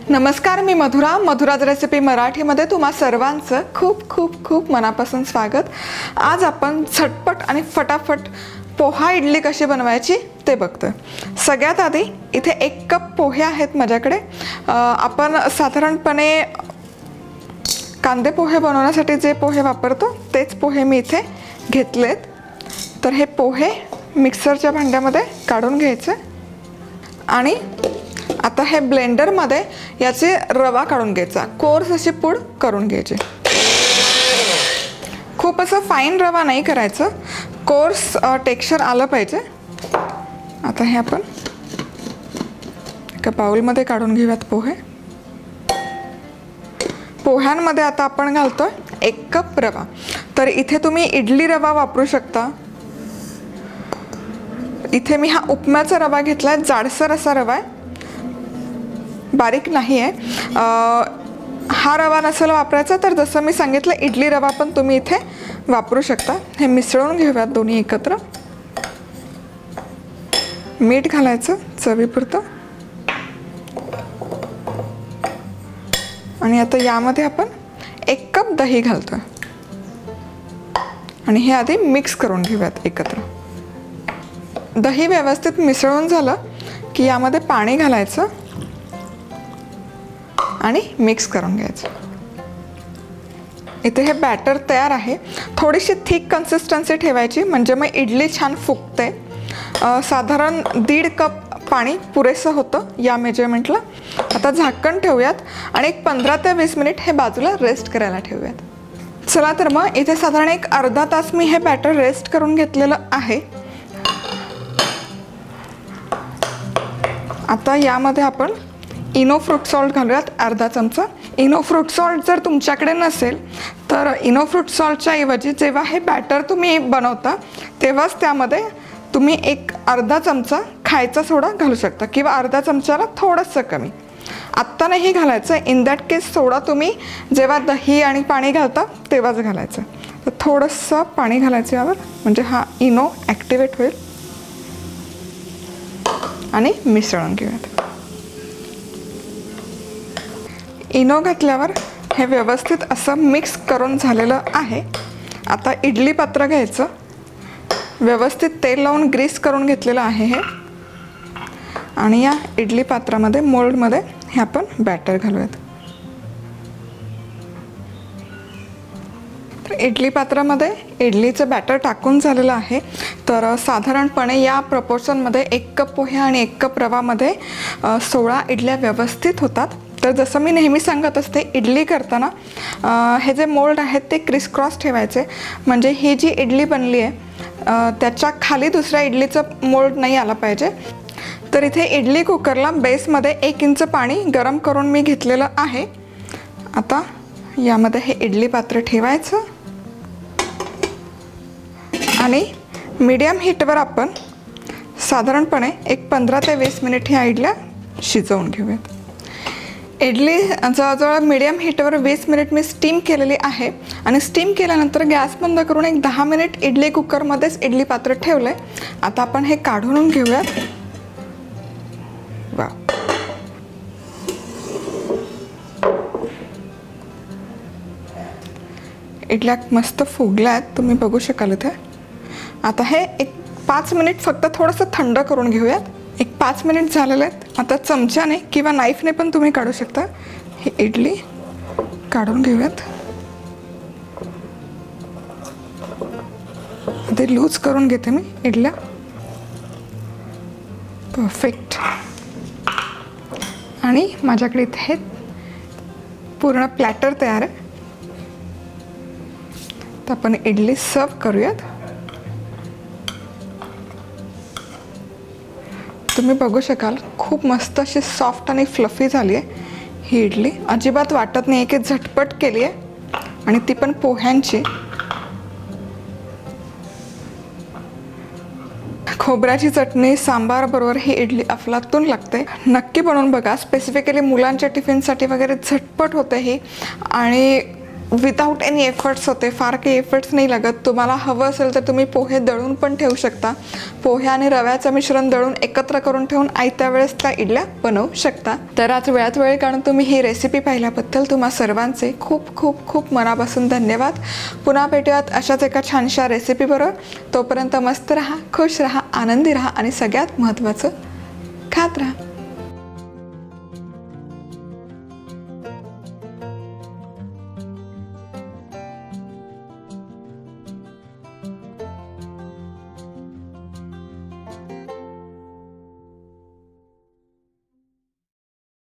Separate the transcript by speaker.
Speaker 1: नमस्कार, मी मधुराज रेसिपी मराठीमध्ये तुम्हा सर्वांचं खूप खूप खूप मनापासून स्वागत। आज आपण झटपट आणि फटाफट पोहा इडली कशी बनवायची ते बघतोय। सगळ्यात आधी इथे 1 कप पोहे आहेत माझ्याकडे। आपण साधारणपणे कांदे पोहे बनवण्यासाठी जे पोहे वापरतो तेच पोहे मी इथे घेतलेत। तर हे पोहे मिक्सरच्या भांड्यामध्ये काढून घ्यायचे आणि आता हे ब्लेंडर मध्ये याचे रवा काढून घ्यायचा, कोर्स अशी पूड करून घ्यायची। खूप असं फाईन रवा नाही करायचं, कोर्स टेक्स्चर आलं पाहिजे। आता हे आपण एका बाउल मध्ये काढून घेऊयात पोहे। पोह्यांमध्ये आता आपण घालतोय 1 कप रवा। तर इथे तुम्ही इडली रवा वापरू शकता। इथे मी हा उपम्याचा रवा घेतलाय, जाडसर असा रवा आहे, बारीक नाही आहे। हा रवा नसेल वापरायचा तर जसं मी सांगितलं इडली रवा पण तुम्ही इथे वापरू शकता। हे मिसळून घेऊयात दोन्ही एकत्र। मीठ घालायचं चवीपुरतं आणि आता यामध्ये आपण 1 कप दही घालतोय आणि हे आधी मिक्स करून घेऊयात एकत्र। दही व्यवस्थित मिसळून झालं की यामध्ये पाणी घालायचं आणि मिक्स करून घ्यायचं। इथे हे बॅटर तयार आहे। थोडीशी थिक कन्सिस्टन्सी ठेवायची म्हणजे मग इडली छान फुगते। साधारण 1.5 कप पाणी पुरेसं होतं या मेजरमेंटला। आता झाकण ठेवूयात आणि एक 15 ते 20 मिनिट हे बाजूला रेस्ट करायला ठेवूयात। चला तर मग इथे साधारण एक अर्धा तास मी हे बॅटर रेस्ट करून घेतलेलं आहे। आता यामध्ये आपण इनो फ्रूट सॉल्ट घालूयात अर्धा चमचा। इनो फ्रूट सॉल्ट जर तुमच्याकडे नसेल तर इनो फ्रूट सॉल्टच्या ऐवजी जेव्हा हे बॅटर तुम्ही बनवता तेव्हाच त्यामध्ये तुम्ही एक अर्धा चमचा खायचा सोडा घालू शकता किंवा अर्धा चमचाला थोडंसं कमी। आत्ता नाही घालायचं, इन दॅट केस सोडा तुम्ही जेव्हा दही आणि पाणी घालता तेव्हाच घालायचं। तर थोडंसं पाणी घालायचं यावर म्हणजे हा इनो ॲक्टिवेट होईल आणि मिसळून घेऊयात। इनो घातल्यावर हे व्यवस्थित असं मिक्स करून झालेलं आहे। आता इडली पात्र घ्यायचं, व्यवस्थित तेल लावून ग्रीस करून घेतलेलं आहे हे आणि या इडली पात्रामध्ये मोल्डमध्ये हे आपण बॅटर घालूयात। तर इडली पात्रामध्ये इडलीचं बॅटर टाकून झालेलं आहे। तर साधारणपणे या प्रपोर्शनमध्ये 1 कप पोहे आणि 1 कप रवामध्ये 16 इडल्या व्यवस्थित होतात। तर जसं मी नेहमी सांगत असते इडली करताना हे जे मोल्ड आहेत ते क्रिस क्रॉस ठेवायचे म्हणजे ही जी इडली बनली आहे त्याच्या खाली दुसऱ्या इडलीचं मोल्ड नाही आला पाहिजे। तर इथे इडली कुकरला बेसमध्ये 1 इंच पाणी गरम करून मी घेतलेलं आहे। आता यामध्ये हे इडली पात्र ठेवायचं आणि मीडियम हीटवर आपण साधारणपणे एक 15 ते 20 मिनिट ह्या इडल्या शिजवून घेऊयात। इडली जवळजवळ मीडियम हीटवर 20 मिनिट मी स्टीम केलेली आहे आणि स्टीम केल्यानंतर गॅस बंद करून एक 10 मिनिट इडली कुकरमध्येच इडली पात्र ठेवलं आहे। आता आपण हे काढून घेऊयात। वा, इडल्या मस्त फुगल्या आहेत, तुम्ही बघू शकाल इथे। आता हे एक 5 मिनिट फक्त थोडंसं थंड करून घेऊयात। एक 5 मिनिट झालेले आहेत। आता चमच्याने किंवा नाईफने पण तुम्ही काढू शकता। ही इडली काढून घेऊयात। ते लूज करून घेते मी इडल्या। परफेक्ट। आणि माझ्याकडे इथे पूर्ण प्लॅटर तयार आहे। तर आपण इडली सर्व करूयात। तुम्ही बघू शकाल खूप मस्त अशी सॉफ्ट आणि फ्लफी झाली आहे ही इडली। अजिबात वाटत नाही की झटपट केली आहे आणि ती पण पोह्यांची। खोबऱ्याची चटणी सांबार बरोबर ही इडली अफलातून लागते। नक्की बनवून बघा, स्पेसिफिकली मुलांच्या टिफिनसाठी वगैरे झटपट होते ही आणि विदाउट एनी एफर्ट्स होते, फार काही एफर्ट्स नाही लागत. तुम्हाला हवं असेल तर तुम्ही पोहे दळून पण ठेवू शकता. पोहे आणि रव्याचं मिश्रण दळून एकत्र करून ठेवून आयत्या वेळेस त्या इडल्या बनवू शकता. तर आज वेळात वेळ काढून तुम्ही ही रेसिपी पाहिल्याबद्दल तुम्हा सर्वांचे खूप खूप खूप मनापासून धन्यवाद. पुन्हा भेटूयात अशाच एका छानशा रेसिपीबरोबर. तोपर्यंत मस्त राहा, खुश राहा, आनंदी राहा आणि सगळ्यात महत्त्वाचं खात राहा.